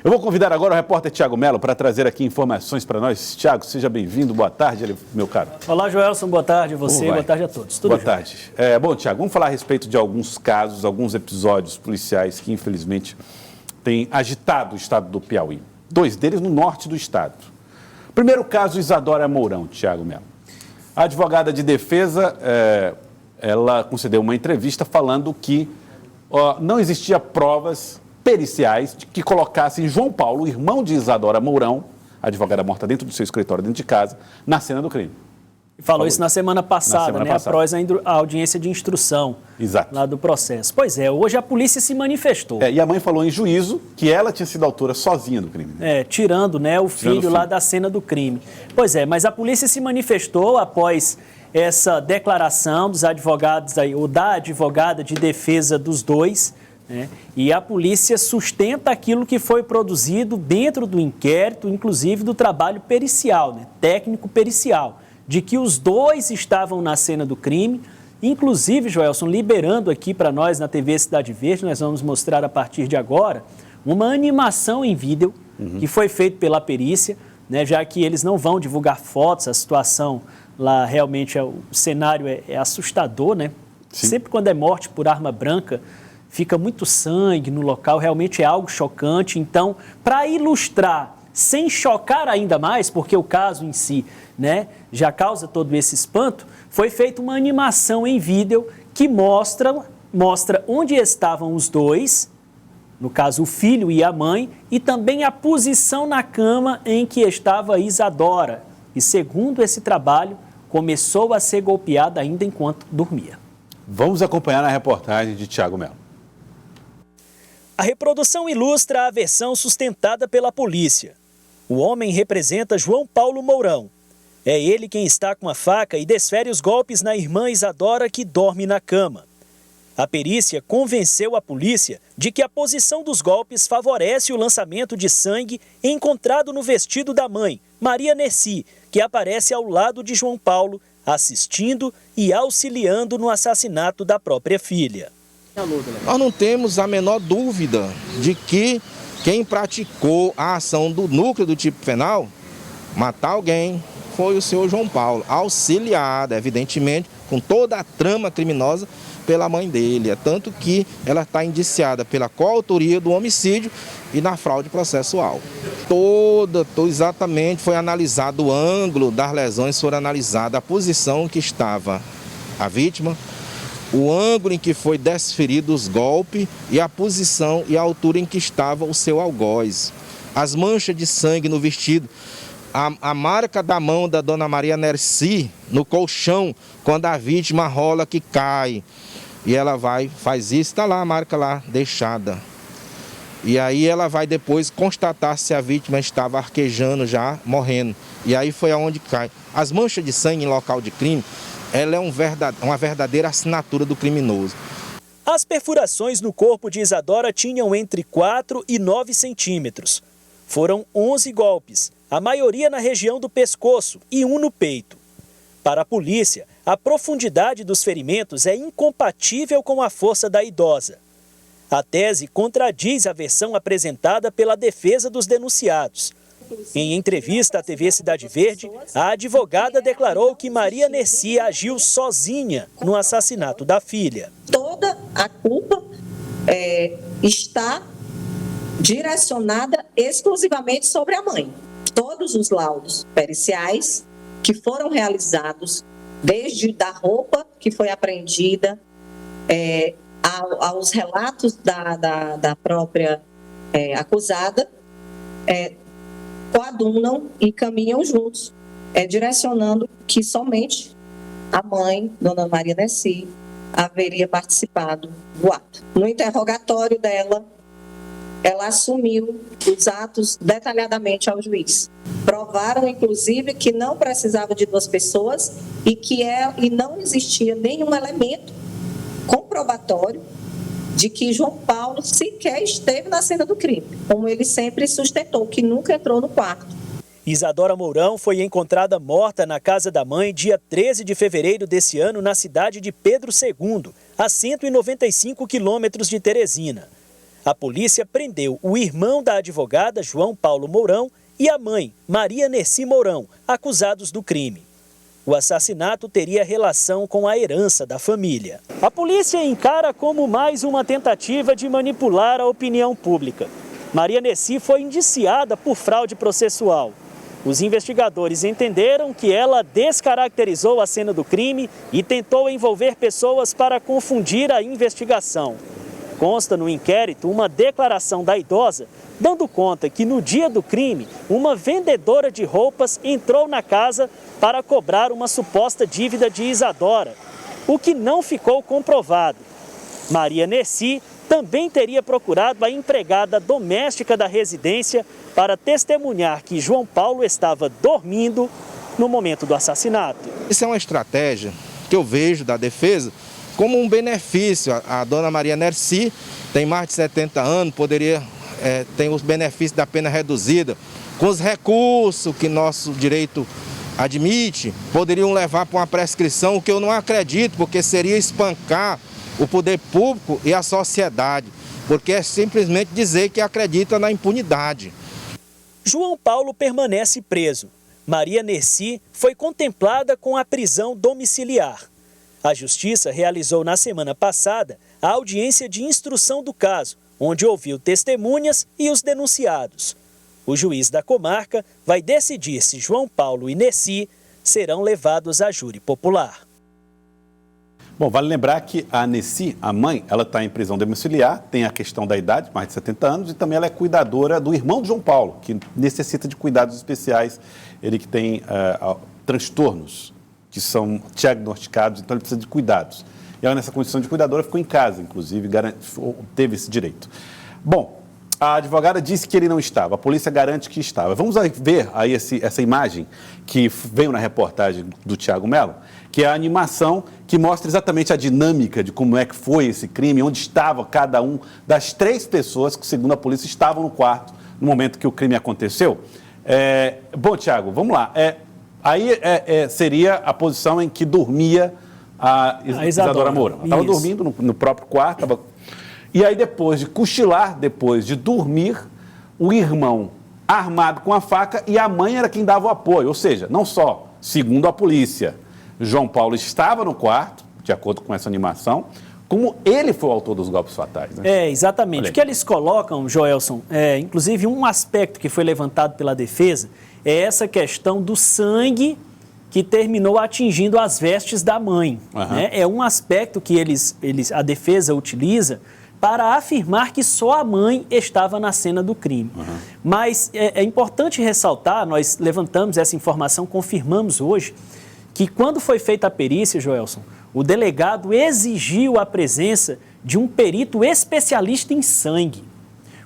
Eu vou convidar agora o repórter Tiago Melo para trazer aqui informações para nós. Tiago, seja bem-vindo, boa tarde, meu caro. Olá, Joelson, boa tarde a você, boa tarde a todos. Tudo boa tarde. Bom, Tiago, vamos falar a respeito de alguns casos, alguns episódios policiais que, infelizmente, têm agitado o estado do Piauí. 2 deles no norte do estado. Primeiro caso, Isadora Mourão, Tiago Melo. A advogada de defesa, ela concedeu uma entrevista falando que não existia provas periciais que colocassem João Paulo, irmão de Isadora Mourão, a advogada morta dentro do seu escritório, dentro de casa, na cena do crime. Falou isso na semana passada, após a audiência de instrução. Exato. Lá do processo. Pois é, hoje a polícia se manifestou. E a mãe falou em juízo que ela tinha sido autora sozinha do crime. Tirando o filho lá da cena do crime. Pois é, mas a polícia se manifestou após essa declaração dos advogados, ou da advogada de defesa dos dois, e a polícia sustenta aquilo que foi produzido dentro do inquérito, inclusive do trabalho pericial, técnico pericial, de que os dois estavam na cena do crime. Inclusive, Joelson, liberando aqui para nós na TV Cidade Verde, nós vamos mostrar a partir de agora uma animação em vídeo que foi feita pela perícia, já que eles não vão divulgar fotos, a situação lá realmente, o cenário é assustador, Sim. Sempre quando é morte por arma branca, fica muito sangue no local, realmente é algo chocante. Então, para ilustrar, sem chocar ainda mais, porque o caso em si, já causa todo esse espanto, foi feita uma animação em vídeo que mostra onde estavam os dois, no caso o filho e a mãe, e também a posição na cama em que estava Isadora. E segundo esse trabalho, começou a ser golpeada ainda enquanto dormia. Vamos acompanhar na reportagem de Tiago Melo. A reprodução ilustra a versão sustentada pela polícia. O homem representa João Paulo Mourão. É ele quem está com a faca e desfere os golpes na irmã Isadora, que dorme na cama. A perícia convenceu a polícia de que a posição dos golpes favorece o lançamento de sangue encontrado no vestido da mãe, Maria Nessi, que aparece ao lado de João Paulo, assistindo e auxiliando no assassinato da própria filha. Nós não temos a menor dúvida de que quem praticou a ação do núcleo do tipo penal, matar alguém, foi o senhor João Paulo, auxiliado, evidentemente, com toda a trama criminosa pela mãe dele. É tanto que ela está indiciada pela coautoria do homicídio e na fraude processual. Exatamente, foi analisado o ângulo das lesões, foi analisada a posição em que estava a vítima, o ângulo em que foi desferido os golpes e a posição e a altura em que estava o seu algoz. As manchas de sangue no vestido, a marca da mão da dona Maria Nessi no colchão, quando a vítima rola que cai. E ela faz isso, está lá a marca lá, deixada. E aí ela vai depois constatar se a vítima estava arquejando já, morrendo. E aí foi aonde cai. As manchas de sangue em local de crime, ela é uma verdadeira assinatura do criminoso. As perfurações no corpo de Isadora tinham entre 4 e 9 centímetros. Foram 11 golpes, a maioria na região do pescoço e um no peito. Para a polícia, a profundidade dos ferimentos é incompatível com a força da idosa. A tese contradiz a versão apresentada pela defesa dos denunciados. Em entrevista à TV Cidade Verde, a advogada declarou que Maria Nessi agiu sozinha no assassinato da filha. Toda a culpa está direcionada exclusivamente sobre a mãe. Todos os laudos periciais que foram realizados, desde da roupa que foi apreendida, aos relatos da própria acusada, coadunam e caminham juntos, direcionando que somente a mãe, dona Maria Nessi, haveria participado do ato. No interrogatório dela, ela assumiu os atos detalhadamente ao juiz. Provaram, inclusive, que não precisava de 2 pessoas e não existia nenhum elemento comprobatório de que João Paulo sequer esteve na cena do crime, como ele sempre sustentou, que nunca entrou no quarto. Isadora Mourão foi encontrada morta na casa da mãe dia 13 de fevereiro desse ano na cidade de Pedro II, a 195 quilômetros de Teresina. A polícia prendeu o irmão da advogada, João Paulo Mourão, e a mãe, Maria Nercy Mourão, acusados do crime. O assassinato teria relação com a herança da família. A polícia encara como mais uma tentativa de manipular a opinião pública. Maria Nercy foi indiciada por fraude processual. Os investigadores entenderam que ela descaracterizou a cena do crime e tentou envolver pessoas para confundir a investigação. Consta no inquérito uma declaração da idosa, dando conta que no dia do crime, uma vendedora de roupas entrou na casa para cobrar uma suposta dívida de Isadora, o que não ficou comprovado. Maria Nercy também teria procurado a empregada doméstica da residência para testemunhar que João Paulo estava dormindo no momento do assassinato. Isso é uma estratégia que eu vejo da defesa como um benefício. A dona Maria Nercy tem mais de 70 anos, poderia ter os benefícios da pena reduzida. Com os recursos que nosso direito admite, poderiam levar para uma prescrição, o que eu não acredito, porque seria espancar o poder público e a sociedade, porque é simplesmente dizer que acredita na impunidade. João Paulo permanece preso. Maria Nercy foi contemplada com a prisão domiciliar. A Justiça realizou na semana passada a audiência de instrução do caso, onde ouviu testemunhas e os denunciados. O juiz da comarca vai decidir se João Paulo e Nercy serão levados a júri popular. Bom, vale lembrar que a Nercy, a mãe, ela está em prisão domiciliar, tem a questão da idade, mais de 70 anos, e também ela é cuidadora do irmão de João Paulo, que necessita de cuidados especiais, ele que tem transtornos que são diagnosticados, então ele precisa de cuidados. E ela, nessa condição de cuidadora, ficou em casa, inclusive, teve esse direito. Bom, a advogada disse que ele não estava, a polícia garante que estava. Vamos ver aí essa imagem que veio na reportagem do Thiago Mello, que é a animação que mostra exatamente a dinâmica de como é que foi esse crime, onde estava cada um das 3 pessoas que, segundo a polícia, estavam no quarto no momento que o crime aconteceu. Bom, Thiago, vamos lá. Seria a posição em que dormia a Isadora Mourão. Ela estava dormindo no próprio quarto. E aí, depois de cochilar, depois de dormir, o irmão armado com a faca e a mãe era quem dava o apoio. Ou seja, não só, segundo a polícia, João Paulo estava no quarto, de acordo com essa animação, como ele foi o autor dos golpes fatais. Né? Exatamente. O que eles colocam, Joelson, inclusive um aspecto que foi levantado pela defesa, é essa questão do sangue que terminou atingindo as vestes da mãe. Uhum. Né? É um aspecto que a defesa utiliza para afirmar que só a mãe estava na cena do crime. Uhum. Mas é importante ressaltar, nós levantamos essa informação, confirmamos hoje, que quando foi feita a perícia, Joelson, o delegado exigiu a presença de um perito especialista em sangue.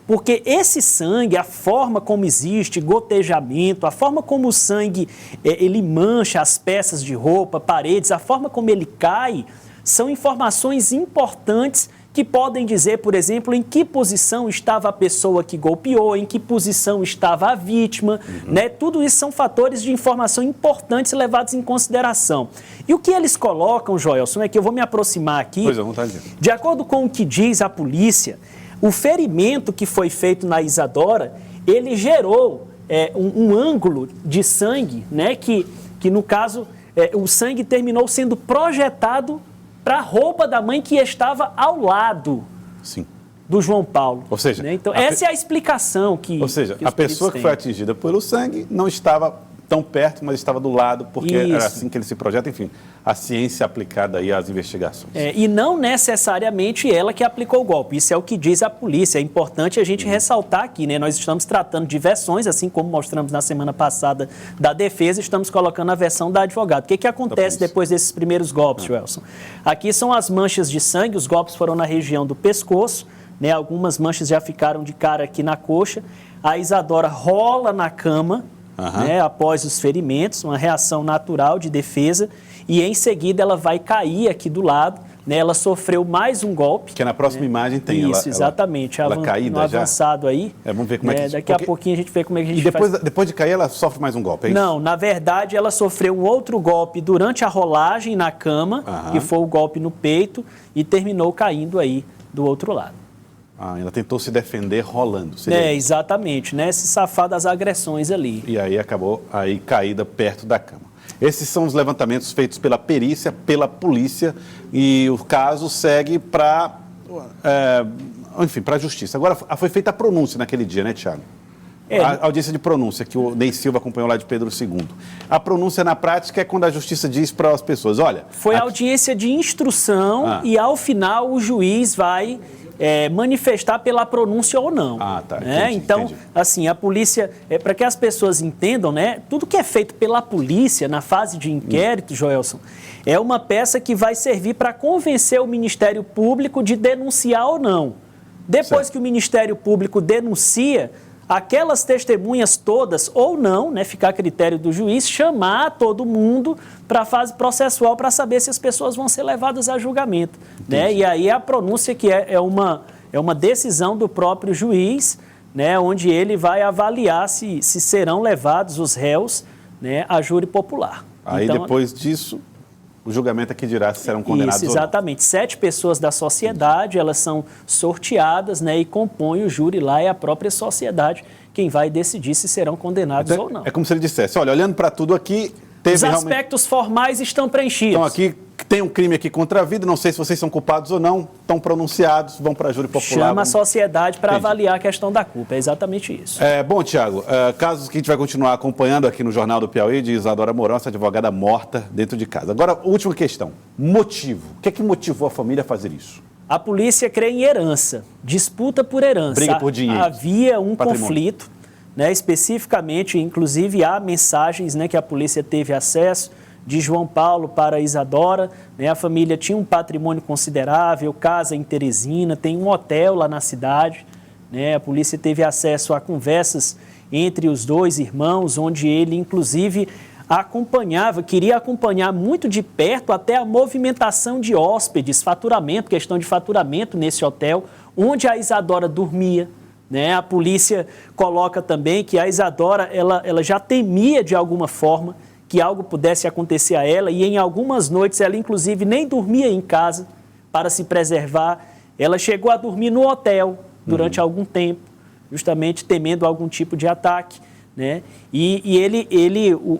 Porque esse sangue, a forma como existe, gotejamento, a forma como o sangue ele mancha as peças de roupa, paredes, a forma como ele cai, são informações importantes que podem dizer, por exemplo, em que posição estava a pessoa que golpeou, em que posição estava a vítima, né? Tudo isso são fatores de informação importantes levados em consideração. E o que eles colocam, Joelson, é que eu vou me aproximar aqui, Pois é, vontade. De acordo com o que diz a polícia, o ferimento que foi feito na Isadora, ele gerou um ângulo de sangue, né? Que no caso, o sangue terminou sendo projetado para a roupa da mãe que estava ao lado do João Paulo. Ou seja, né? Então, essa é a explicação que... Ou seja, a pessoa que foi atingida pelo sangue não estava tão perto, mas estava do lado, porque era assim que ele se projeta. Enfim, a ciência aplicada aí às investigações. E não necessariamente ela que aplicou o golpe. Isso é o que diz a polícia. É importante a gente ressaltar aqui, né? Nós estamos tratando de versões, assim como mostramos na semana passada da defesa, estamos colocando a versão da advogada. O que acontece depois desses primeiros golpes, Joelson? Aqui são as manchas de sangue, os golpes foram na região do pescoço, né? Algumas manchas já ficaram de cara aqui na coxa. A Isadora rola na cama, né, após os ferimentos, uma reação natural de defesa, e em seguida ela vai cair aqui do lado, né, ela sofreu mais um golpe. Que na próxima imagem tem isso, exatamente. Ela caída no avançado já. Aí. Vamos ver como é que... Daqui a pouquinho a gente vê como é que a gente faz. Depois de cair, ela sofre mais um golpe, é isso? Não, na verdade ela sofreu um outro golpe durante a rolagem na cama, que foi o golpe no peito, e terminou caindo aí do outro lado. Ainda tentou se defender rolando. Seria isso. Exatamente, né? Se safar das agressões ali. E aí acabou aí caída perto da cama. Esses são os levantamentos feitos pela perícia, pela polícia, e o caso segue para a justiça. Agora, foi feita a pronúncia naquele dia, né, Tiago? A audiência de pronúncia, que o Ney Silva acompanhou lá de Pedro II. A pronúncia, na prática, é quando a justiça diz para as pessoas, olha... Foi a audiência de instrução e, ao final, o juiz vai manifestar pela pronúncia ou não. Tá. Né? Então, assim, a polícia... para que as pessoas entendam, né? Tudo que é feito pela polícia na fase de inquérito, Joelson, é uma peça que vai servir para convencer o Ministério Público de denunciar ou não. Depois que o Ministério Público denuncia... aquelas testemunhas todas, ou não, né, ficar a critério do juiz, chamar todo mundo para a fase processual para saber se as pessoas vão ser levadas a julgamento. Né? E aí a pronúncia que é uma decisão do próprio juiz, né, onde ele vai avaliar se serão levados os réus, né, a júri popular. Aí então, depois disso... o julgamento é que dirá se serão condenados ou não. Exatamente. 7 pessoas da sociedade, elas são sorteadas, né, e compõem o júri lá, é a própria sociedade quem vai decidir se serão condenados ou não. É como se ele dissesse, olha, olhando para tudo aqui... Os aspectos formais estão preenchidos. Então aqui tem um crime aqui contra a vida, não sei se vocês são culpados ou não, estão pronunciados, vão para a júri popular. Chama a sociedade para avaliar a questão da culpa, é exatamente isso. Bom, Tiago, casos que a gente vai continuar acompanhando aqui no Jornal do Piauí, de Isadora Mourão, essa advogada morta dentro de casa. Agora, última questão, motivo. O que é que motivou a família a fazer isso? A polícia crê em herança, disputa por herança. Briga por dinheiro. Havia um conflito, né, especificamente, inclusive há mensagens, né, que a polícia teve acesso de João Paulo para Isadora, né, a família tinha um patrimônio considerável, casa em Teresina, tem um hotel lá na cidade, né, a polícia teve acesso a conversas entre os dois irmãos, onde ele inclusive queria acompanhar muito de perto até a movimentação de hóspedes, questão de faturamento nesse hotel, onde a Isadora dormia. Né? A polícia coloca também que a Isadora ela já temia de alguma forma que algo pudesse acontecer a ela e em algumas noites ela inclusive nem dormia em casa para se preservar. Ela chegou a dormir no hotel durante algum tempo, justamente temendo algum tipo de ataque. Né?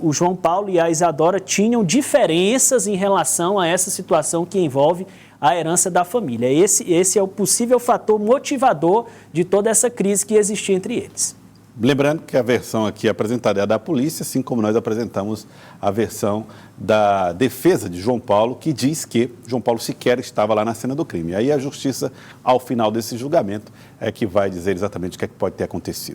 O João Paulo e a Isadora tinham diferenças em relação a essa situação que envolve a herança da família. Esse é o possível fator motivador de toda essa crise que existia entre eles. Lembrando que a versão aqui apresentada é a da polícia, assim como nós apresentamos a versão da defesa de João Paulo, que diz que João Paulo sequer estava lá na cena do crime. Aí a justiça, ao final desse julgamento, é que vai dizer exatamente o que é que pode ter acontecido.